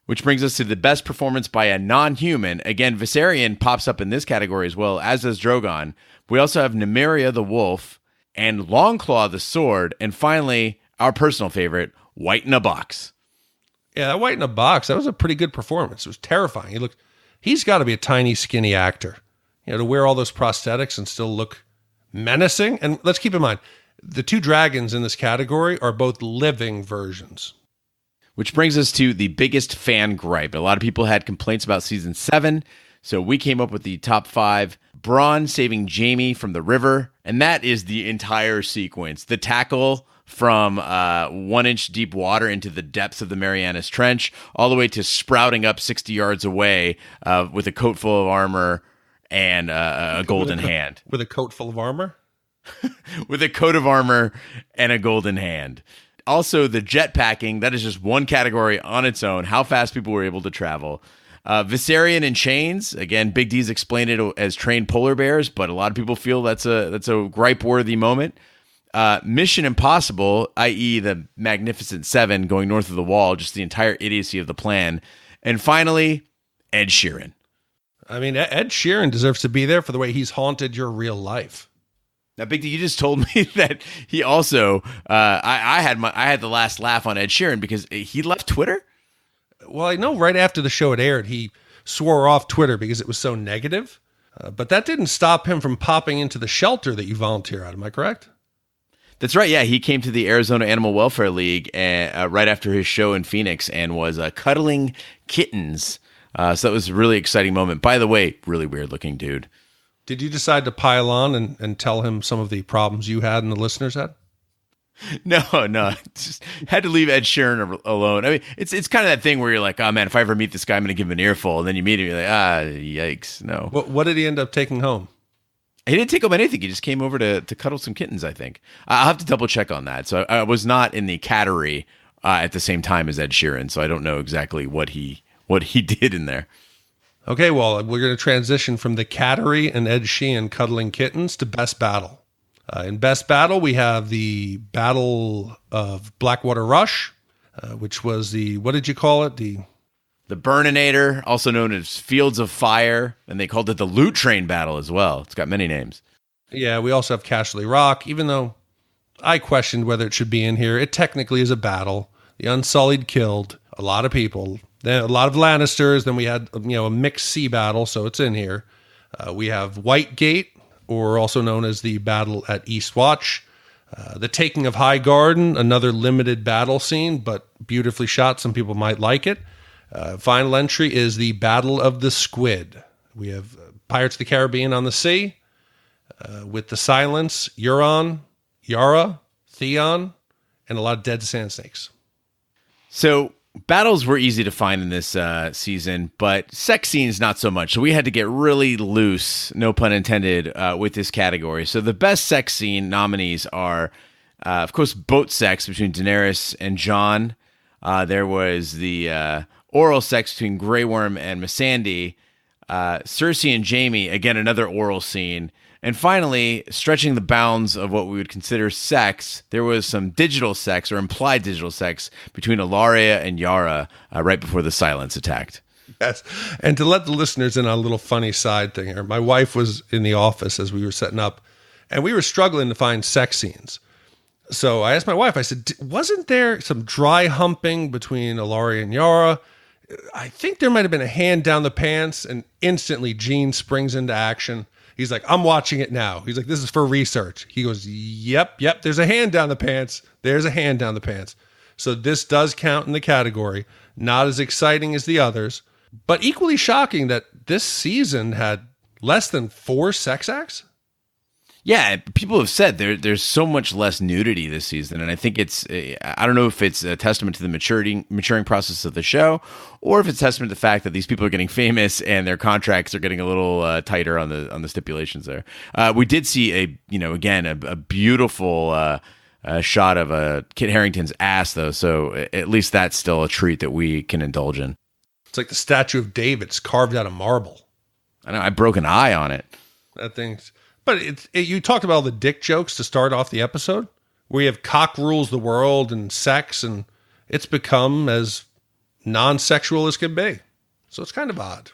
Which brings us to the best performance by a non-human. Again, Viserion pops up in this category as well, as does Drogon. We also have Nymeria the wolf and Longclaw the sword. And finally, our personal favorite, White in a Box.
Yeah, that White in a Box, that was a pretty good performance. It was terrifying. He's got to be a tiny, skinny actor. To wear all those prosthetics and still look menacing. And let's keep in mind, the 2 dragons in this category are both living versions.
Which brings us to the biggest fan gripe. A lot of people had complaints about season 7, so we came up with the top 5. Bronn saving Jaime from the river, and that is the entire sequence. The tackle from 1-inch deep water into the depths of the Marianas Trench, all the way to sprouting up 60 yards away with a coat full of armor and a golden hand.
With a coat full of armor?
With a coat of armor and a golden hand. Also, the jetpacking, that is just one category on its own, how fast people were able to travel. Viserion in chains, again, Big D's explained it as trained polar bears, but a lot of people feel that's a gripe-worthy moment. Mission Impossible, i.e. the Magnificent Seven going north of the wall, just the entire idiocy of the plan. And finally, Ed Sheeran.
I mean, Ed Sheeran deserves to be there for the way he's haunted your real life.
Now, Big D, you just told me that he also, I had the last laugh on Ed Sheeran because he left Twitter.
Well, I know right after the show had aired, he swore off Twitter because it was so negative. But that didn't stop him from popping into the shelter that you volunteer at. Am I correct?
That's right. Yeah, he came to the Arizona Animal Welfare League right after his show in Phoenix and was cuddling kittens. So that was a really exciting moment. By the way, really weird looking dude.
Did you decide to pile on and tell him some of the problems you had and the listeners had?
No. Just had to leave Ed Sheeran alone. I mean, it's kind of that thing where you're like, oh man, if I ever meet this guy, I'm going to give him an earful. And then you meet him, you're like, yikes, no.
What did he end up taking home?
He didn't take home anything. He just came over to cuddle some kittens, I think. I'll have to double check on that. So I was not in the cattery at the same time as Ed Sheeran, so I don't know exactly what he did in there.
Okay, well, we're going to transition from the cattery and Ed Sheeran cuddling kittens to Best Battle. In Best Battle, we have the Battle of Blackwater Rush, which was what did you call it? The
Burninator, also known as Fields of Fire, and they called it the Loot Train Battle as well. It's got many names.
Yeah, we also have Casterly Rock, even though I questioned whether it should be in here. It technically is a battle. The Unsullied killed a lot of people. Then a lot of Lannisters. Then we had a mixed sea battle, so it's in here. We have Whitegate, or also known as the Battle at Eastwatch. The Taking of High Garden, another limited battle scene, but beautifully shot. Some people might like it. Final entry is the Battle of the Squid. We have Pirates of the Caribbean on the sea, with the Silence, Euron, Yara, Theon, and a lot of dead sand snakes.
So battles were easy to find in this season, but sex scenes not so much. So we had to get really loose, no pun intended, with this category. So the best sex scene nominees are, of course, boat sex between Daenerys and Jon. There was the oral sex between Grey Worm and Missandei. Cersei and Jaime, again, another oral scene. And finally, stretching the bounds of what we would consider sex, there was some digital sex or implied digital sex between Ilaria and Yara right before the Silence attacked.
Yes. And to let the listeners in on a little funny side thing here, my wife was in the office as we were setting up, and we were struggling to find sex scenes. So I asked my wife, I said, wasn't there some dry humping between Ilaria and Yara? I think there might have been a hand down the pants, and instantly Gene springs into action. He's like, I'm watching it now. He's like, this is for research. He goes, yep, there's a hand down the pants. There's a hand down the pants. So this does count in the category. Not as exciting as the others, but equally shocking that this season had less than 4 sex acts.
Yeah, people have said there's so much less nudity this season, and I think I don't know if it's a testament to the maturing process of the show, or if it's a testament to the fact that these people are getting famous and their contracts are getting a little tighter on the stipulations there. We did see a beautiful shot of Kit Harington's ass, though, so at least that's still a treat that we can indulge in.
It's like the statue of David. It's carved out of marble.
I know, I broke an eye on it.
That thing's... But you talked about all the dick jokes to start off the episode, where you have cock rules the world and sex, and it's become as non-sexual as can be. So it's kind of odd.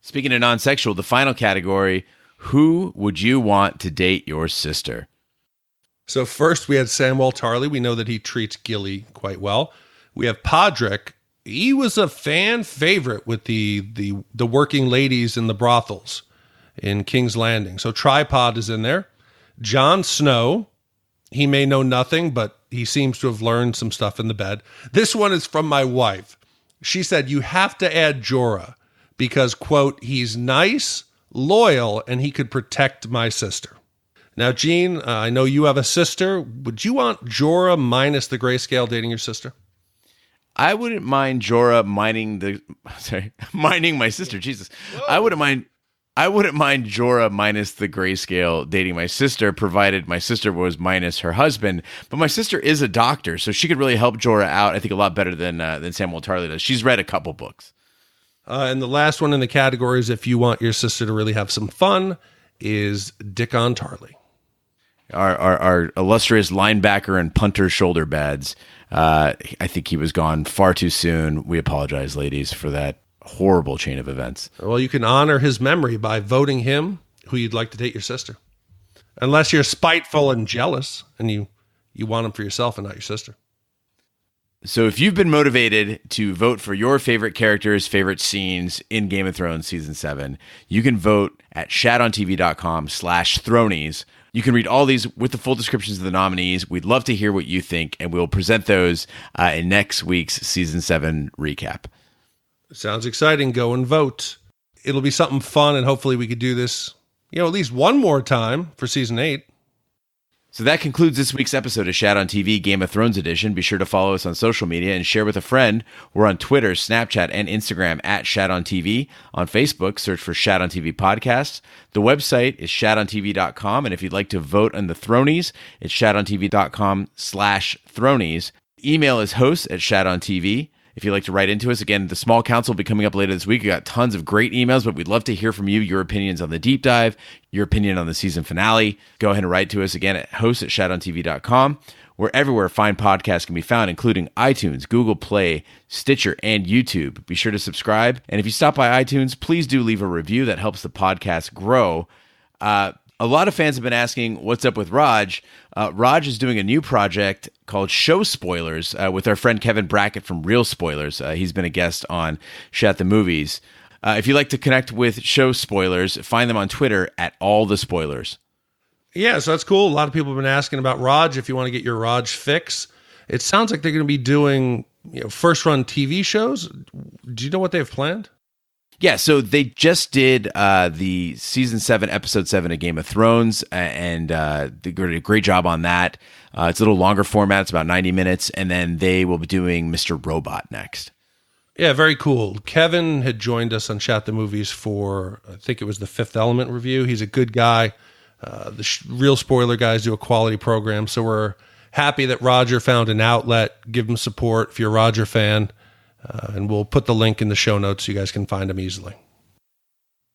Speaking of non-sexual, the final category, who would you want to date your sister?
So first we had Samwell Tarly. We know that he treats Gilly quite well. We have Podrick. He was a fan favorite with the working ladies in the brothels in King's Landing. So Tripod is in there. Jon Snow, he may know nothing, but he seems to have learned some stuff in the bed. This one is from my wife. She said, you have to add Jorah because, quote, he's nice, loyal, and he could protect my sister. Now, Gene, I know you have a sister. Would you want Jorah minus the grayscale dating your sister?
I wouldn't mind Jorah mining my sister. Jesus. Whoa. I wouldn't mind Jorah minus the grayscale dating my sister, provided my sister was minus her husband. But my sister is a doctor, so she could really help Jorah out, I think, a lot better than Samwell Tarly does. She's read a couple books.
And the last one in the categories, if you want your sister to really have some fun, is Dickon Tarly.
Our illustrious linebacker and punter shoulder pads. I think he was gone far too soon. We apologize, ladies, for that horrible chain of events.
Well, you can honor his memory by voting him who you'd like to date your sister. Unless you're spiteful and jealous and you want him for yourself and not your sister.
So if you've been motivated to vote for your favorite characters, favorite scenes in Game of Thrones Season 7, you can vote at shadontv.com/Thronies. You can read all these with the full descriptions of the nominees. We'd love to hear what you think, and we'll present those in next week's Season 7 recap.
Sounds exciting. Go and vote. It'll be something fun, and hopefully we could do this, at least one more time for Season 8.
So that concludes this week's episode of Shat on TV Game of Thrones Edition. Be sure to follow us on social media and share with a friend. We're on Twitter, Snapchat, and Instagram at Shat on TV. On Facebook, search for Shat on TV Podcasts. The website is shatontv.com, and if you'd like to vote on the Thronies, it's shatontv.com/Thronies. Email is hosts@shatontv. If you'd like to write into us, again, the small council will be coming up later this week. We got tons of great emails, but we'd love to hear from you, your opinions on the deep dive, your opinion on the season finale. Go ahead and write to us again at hosts@shatontv.com. We're everywhere fine podcasts can be found, including iTunes, Google Play, Stitcher, and YouTube. Be sure to subscribe. And if you stop by iTunes, please do leave a review. That helps the podcast grow. A lot of fans have been asking, what's up with Raj? Raj is doing a new project called Show Spoilers with our friend Kevin Brackett from Real Spoilers. He's been a guest on Shat the Movies. If you'd like to connect with Show Spoilers, find them on Twitter at All The Spoilers. Yeah, so that's cool. A lot of people have been asking about Raj. If you want to get your Raj fix, it sounds like they're going to be doing first-run TV shows. Do you know what they have planned? Yeah, so they just did the Season 7, Episode 7 of Game of Thrones, and they did a great job on that. It's a little longer format. It's about 90 minutes, and then they will be doing Mr. Robot next. Yeah, very cool. Kevin had joined us on Shat the Movies for, I think it was the Fifth Element review. He's a good guy. The Real Spoiler guys do a quality program, so we're happy that Roger found an outlet. Give him support if you're a Roger fan. And we'll put the link in the show notes so you guys can find them easily.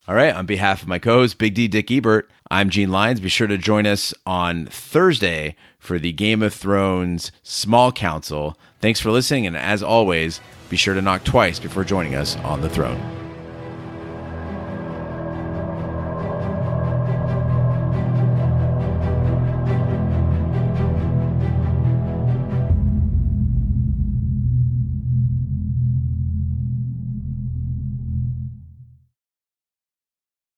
All right. On behalf of my co-host, Big D Dick Ebert, I'm Gene Lyons. Be sure to join us on Thursday for the Game of Thrones Small Council. Thanks for listening, and as always, be sure to knock twice before joining us on the throne.